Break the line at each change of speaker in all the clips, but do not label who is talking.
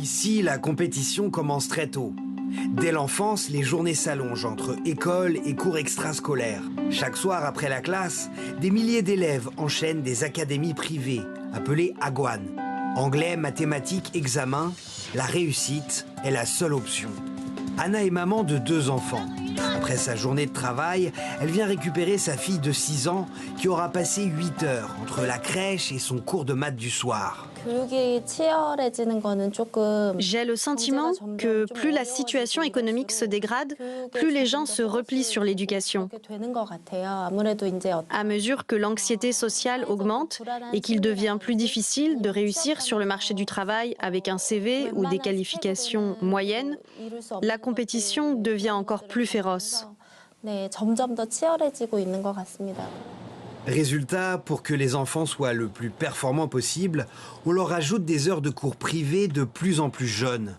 Ici, la compétition commence très tôt. Dès l'enfance, les journées s'allongent entre école et cours extrascolaires. Chaque soir après la classe, des milliers d'élèves enchaînent des académies privées, appelées Agwan. Anglais, mathématiques, examens, la réussite est la seule option. Anna est maman de 2 enfants. Après sa journée de travail, elle vient récupérer sa fille de 6 ans qui aura passé 8 heures entre la crèche et son cours de maths du soir.
J'ai le sentiment que plus la situation économique se dégrade, plus les gens se replient sur l'éducation. À mesure que l'anxiété sociale augmente et qu'il devient plus difficile de réussir sur le marché du travail avec un CV ou des qualifications moyennes, la compétition devient encore plus féroce.
Résultat, pour que les enfants soient le plus performants possible, on leur ajoute des heures de cours privés de plus en plus jeunes.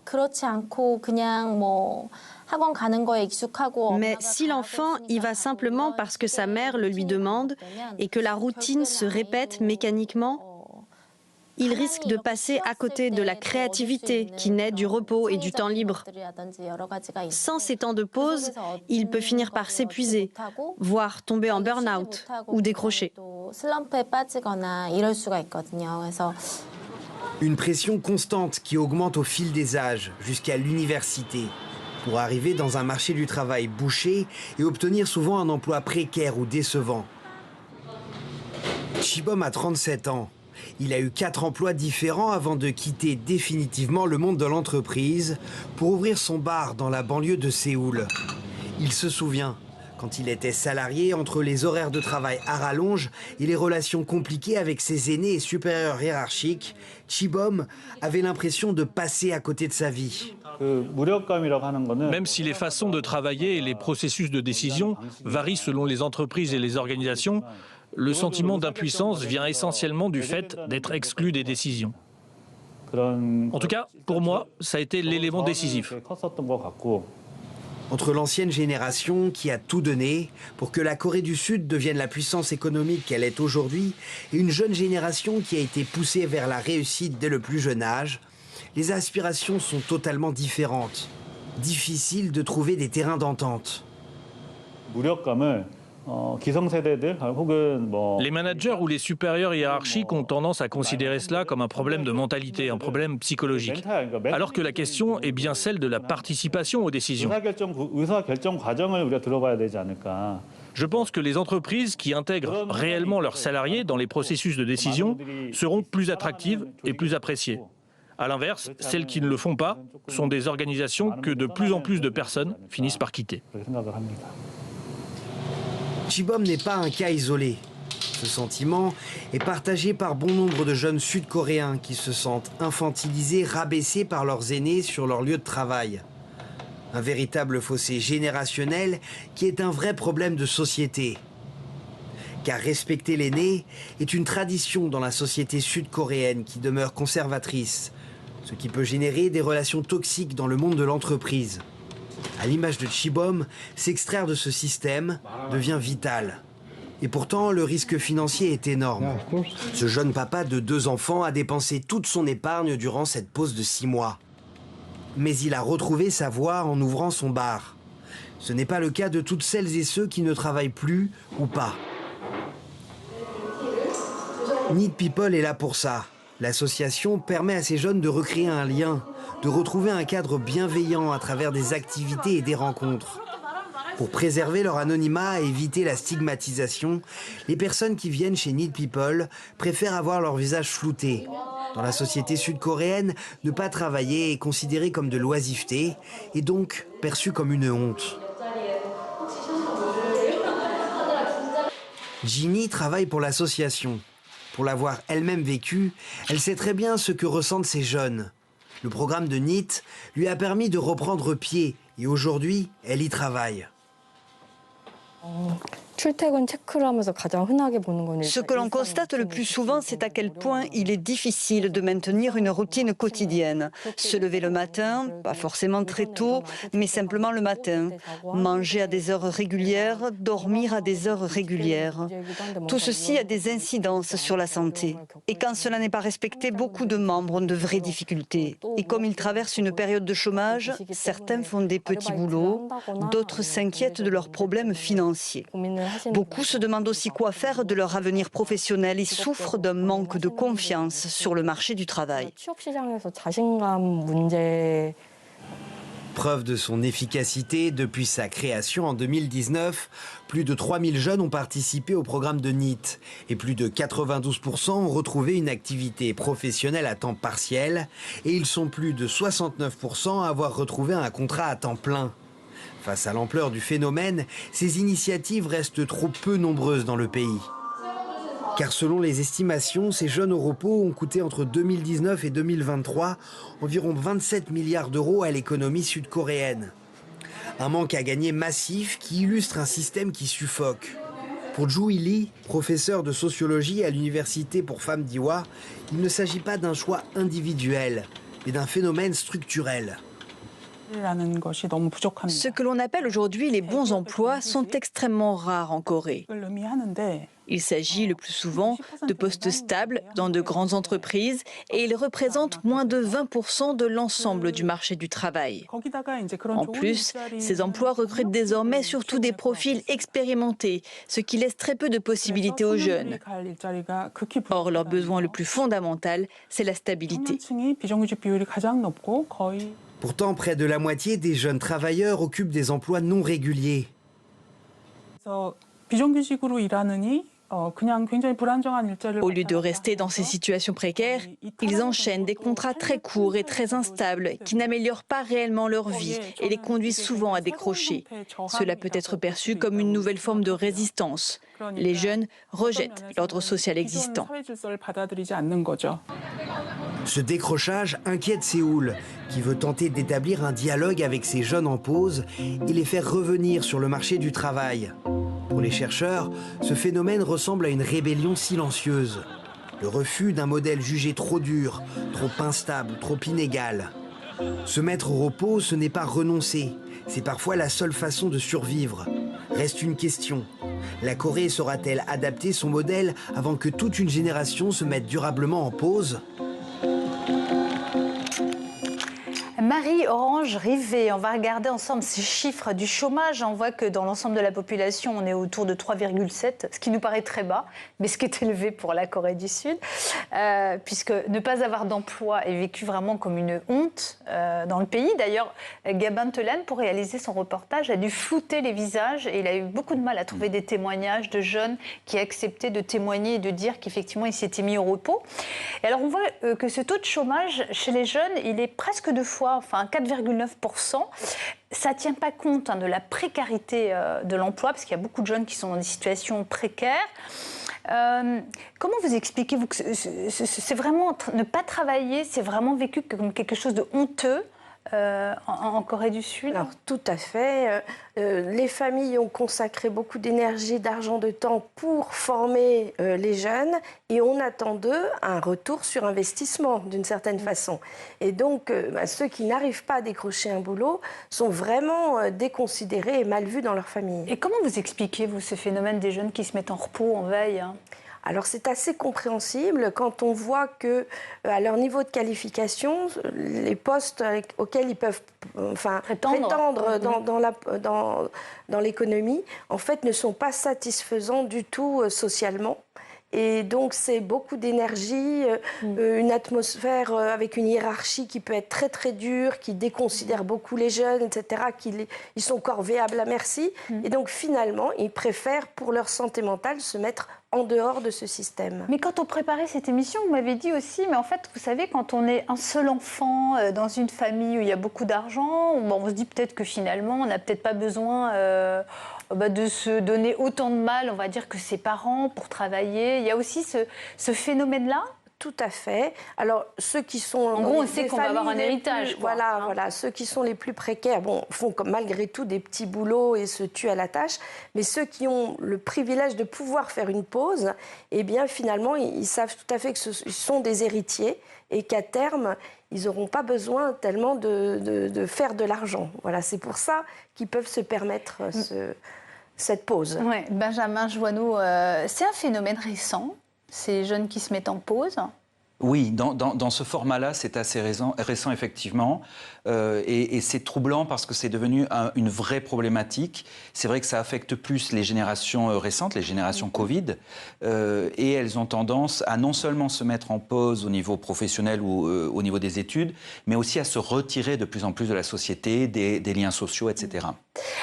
Mais si l'enfant y va simplement parce que sa mère le lui demande et que la routine se répète mécaniquement, il risque de passer à côté de la créativité qui naît du repos et du temps libre. Sans ces temps de pause, il peut finir par s'épuiser, voire tomber en burn-out ou décrocher.
Une pression constante qui augmente au fil des âges, jusqu'à l'université, pour arriver dans un marché du travail bouché et obtenir souvent un emploi précaire ou décevant. Chibom a 37 ans. Il a eu 4 emplois différents avant de quitter définitivement le monde de l'entreprise pour ouvrir son bar dans la banlieue de Séoul. Il se souvient, quand il était salarié, entre les horaires de travail à rallonge et les relations compliquées avec ses aînés et supérieurs hiérarchiques, Chibom avait l'impression de passer à côté de sa vie.
Même si les façons de travailler et les processus de décision varient selon les entreprises et les organisations, le sentiment d'impuissance vient essentiellement du fait d'être exclu des décisions. En tout cas, pour moi, ça a été l'élément décisif.
Entre l'ancienne génération qui a tout donné pour que la Corée du Sud devienne la puissance économique qu'elle est aujourd'hui et une jeune génération qui a été poussée vers la réussite dès le plus jeune âge, les aspirations sont totalement différentes. Difficile de trouver des terrains d'entente.
Les managers ou les supérieurs hiérarchiques ont tendance à considérer cela comme un problème de mentalité, un problème psychologique, alors que la question est bien celle de la participation aux décisions. Je pense que les entreprises qui intègrent réellement leurs salariés dans les processus de décision seront plus attractives et plus appréciées. À l'inverse, celles qui ne le font pas sont des organisations que de plus en plus de personnes finissent par quitter.
Chibom n'est pas un cas isolé. Ce sentiment est partagé par bon nombre de jeunes sud-coréens qui se sentent infantilisés, rabaissés par leurs aînés sur leur lieu de travail. Un véritable fossé générationnel qui est un vrai problème de société. Car respecter l'aîné est une tradition dans la société sud-coréenne qui demeure conservatrice, ce qui peut générer des relations toxiques dans le monde de l'entreprise. À l'image de Chibom, s'extraire de ce système devient vital. Et pourtant, le risque financier est énorme. Ce jeune papa de 2 enfants a dépensé toute son épargne durant cette pause de 6 mois. Mais il a retrouvé sa voie en ouvrant son bar. Ce n'est pas le cas de toutes celles et ceux qui ne travaillent plus ou pas. Need People est là pour ça. L'association permet à ces jeunes de recréer un lien, de retrouver un cadre bienveillant à travers des activités et des rencontres. Pour préserver leur anonymat et éviter la stigmatisation, les personnes qui viennent chez Need People préfèrent avoir leur visage flouté. Dans la société sud-coréenne, ne pas travailler est considéré comme de l'oisiveté et donc perçu comme une honte. Ginny travaille pour l'association. Pour l'avoir elle-même vécu, elle sait très bien ce que ressentent ces jeunes. Le programme de NEET lui a permis de reprendre pied et aujourd'hui, elle y travaille.
Ce que l'on constate le plus souvent, c'est à quel point il est difficile de maintenir une routine quotidienne. Se lever le matin, pas forcément très tôt, mais simplement le matin. Manger à des heures régulières, dormir à des heures régulières. Tout ceci a des incidences sur la santé. Et quand cela n'est pas respecté, beaucoup de membres ont de vraies difficultés. Et comme ils traversent une période de chômage, certains font des petits boulots, d'autres s'inquiètent de leurs problèmes financiers. Beaucoup se demandent aussi quoi faire de leur avenir professionnel et souffrent d'un manque de confiance sur le marché du travail.
Preuve de son efficacité, depuis sa création en 2019, plus de 3000 jeunes ont participé au programme de NEET et plus de 92% ont retrouvé une activité professionnelle à temps partiel et ils sont plus de 69% à avoir retrouvé un contrat à temps plein. Face à l'ampleur du phénomène, ces initiatives restent trop peu nombreuses dans le pays. Car selon les estimations, ces jeunes au repos ont coûté entre 2019 et 2023 environ 27 milliards d'euros à l'économie sud-coréenne. Un manque à gagner massif qui illustre un système qui suffoque. Pour Joo Lee, professeur de sociologie à l'université pour femmes d'Iwa, il ne s'agit pas d'un choix individuel, mais d'un phénomène structurel.
Ce que l'on appelle aujourd'hui les bons emplois sont extrêmement rares en Corée. Il s'agit le plus souvent de postes stables dans de grandes entreprises et ils représentent moins de 20% de l'ensemble du marché du travail. En plus, ces emplois recrutent désormais surtout des profils expérimentés, ce qui laisse très peu de possibilités aux jeunes. Or, leur besoin le plus fondamental, c'est la stabilité.
Pourtant, près de la moitié des jeunes travailleurs occupent des emplois non réguliers.
Au lieu de rester dans ces situations précaires, ils enchaînent des contrats très courts et très instables qui n'améliorent pas réellement leur vie et les conduisent souvent à décrocher. Cela peut être perçu comme une nouvelle forme de résistance. Les jeunes rejettent l'ordre social existant.
Ce décrochage inquiète Séoul, qui veut tenter d'établir un dialogue avec ces jeunes en pause et les faire revenir sur le marché du travail. Pour les chercheurs, ce phénomène ressemble à une rébellion silencieuse. Le refus d'un modèle jugé trop dur, trop instable, trop inégal. Se mettre au repos, ce n'est pas renoncer. C'est parfois la seule façon de survivre. Reste une question. La Corée saura-t-elle adapter son modèle avant que toute une génération se mette durablement en pause ?
Marie-Orange Rivet, on va regarder ensemble ces chiffres du chômage. On voit que dans l'ensemble de la population, on est autour de 3,7, ce qui nous paraît très bas, mais ce qui est élevé pour la Corée du Sud, puisque ne pas avoir d'emploi est vécu vraiment comme une honte dans le pays. D'ailleurs, Gabin Telan, pour réaliser son reportage, a dû flouter les visages et il a eu beaucoup de mal à trouver des témoignages de jeunes qui acceptaient de témoigner et de dire qu'effectivement, ils s'étaient mis au repos. Et alors, on voit que ce taux de chômage chez les jeunes, il est presque 2 fois, enfin 4,9%. Ça ne tient pas compte de la précarité de l'emploi, parce qu'il y a beaucoup de jeunes qui sont dans des situations précaires. Comment vous expliquez-vous que c'est vraiment ne pas travailler, c'est vraiment vécu comme quelque chose de honteux en Corée du Sud?
Alors, tout à fait. Les familles ont consacré beaucoup d'énergie, d'argent, de temps pour former les jeunes et on attend d'eux un retour sur investissement d'une certaine façon. Et donc, ceux qui n'arrivent pas à décrocher un boulot sont vraiment déconsidérés et mal vus dans leur famille.
Et comment vous expliquez, vous, ce phénomène des jeunes qui se mettent en repos, en veille?
Alors c'est assez compréhensible quand on voit que à leur niveau de qualification, les postes auxquels ils peuvent prétendre dans l'économie, en fait, ne sont pas satisfaisants du tout socialement. Et donc, c'est beaucoup d'énergie, une atmosphère avec une hiérarchie qui peut être très, très dure, qui déconsidère beaucoup les jeunes, etc., ils sont corvéables à merci. Et donc, finalement, ils préfèrent, pour leur santé mentale, se mettre en dehors de ce système.
Mais quand on préparait cette émission, vous m'avez dit aussi, mais en fait, vous savez, quand on est un seul enfant dans une famille où il y a beaucoup d'argent, on se dit peut-être que finalement, on n'a peut-être pas besoin de se donner autant de mal, on va dire, que ses parents pour travailler. Il y a aussi ce phénomène-là
tout à fait. Alors, ceux qui sont...
En gros, on sait qu'on va avoir un héritage.
Voilà, ceux qui sont les plus précaires, font malgré tout des petits boulots et se tuent à la tâche. Mais ceux qui ont le privilège de pouvoir faire une pause, eh bien, finalement, ils savent tout à fait que ce sont des héritiers et qu'à terme, ils n'auront pas besoin tellement de faire de l'argent. Voilà, c'est pour ça qu'ils peuvent se permettre cette pause.
Ouais, Benjamin Joanneau, c'est un phénomène récent, ces jeunes qui se mettent en pause.
Oui, dans ce format-là, c'est assez récent effectivement. Et c'est troublant parce que c'est devenu une vraie problématique. C'est vrai que ça affecte plus les générations récentes, les générations Covid. Et elles ont tendance à non seulement se mettre en pause au niveau professionnel ou au niveau des études, mais aussi à se retirer de plus en plus de la société, des liens sociaux, etc.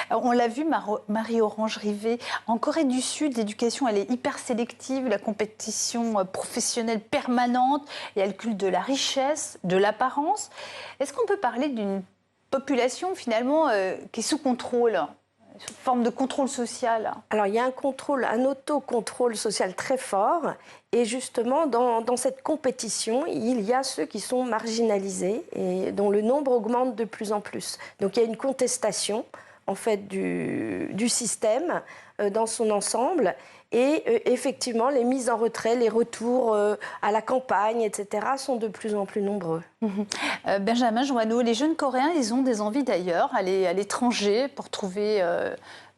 Alors, on l'a vu, Marie-Orange Rivet, en Corée du Sud, l'éducation, elle est hyper sélective, la compétition professionnelle permanente, il y a le culte de la richesse, de l'apparence. Est-ce qu'on peut parler d'une population, finalement, qui est sous contrôle, sous forme de contrôle social?
Alors, il y a un autocontrôle social très fort. Et justement, dans cette compétition, il y a ceux qui sont marginalisés et dont le nombre augmente de plus en plus. Donc, il y a une contestation en fait, du système dans son ensemble. Et effectivement, les mises en retrait, les retours à la campagne, etc., sont de plus en plus nombreux.
Benjamin Joanneau, les jeunes Coréens, ils ont des envies d'ailleurs, aller à l'étranger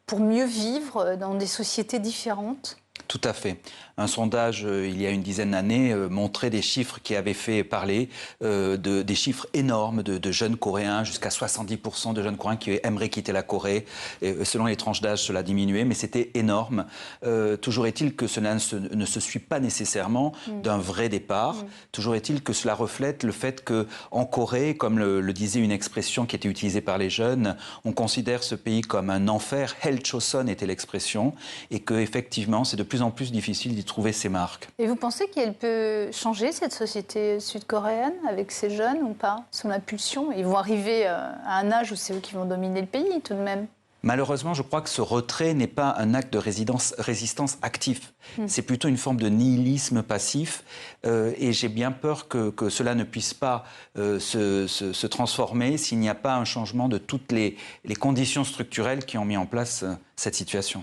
pour mieux vivre dans des sociétés différentes.
Tout à fait. Un sondage, il y a une dizaine d'années, montrait des chiffres qui avaient fait parler, des chiffres énormes de jeunes Coréens, jusqu'à 70% de jeunes Coréens qui aimeraient quitter la Corée. Et selon les tranches d'âge, cela diminuait, mais c'était énorme. Toujours est-il que cela ne se suit pas nécessairement d'un vrai départ. Toujours est-il que cela reflète le fait qu'en Corée, comme le disait une expression qui était utilisée par les jeunes, on considère ce pays comme un enfer. Hell Choson était l'expression. Et qu'effectivement, c'est de plus en plus difficile d'y trouver ses marques.
Et vous pensez qu'elle peut changer, cette société sud-coréenne, avec ces jeunes ou pas, sous l'impulsion? Ils vont arriver à un âge où c'est eux qui vont dominer le pays, tout de même.
Malheureusement, je crois que ce retrait n'est pas un acte de résistance actif. C'est plutôt une forme de nihilisme passif. Et j'ai bien peur que cela ne puisse pas se transformer s'il n'y a pas un changement de toutes les conditions structurelles qui ont mis en place cette situation.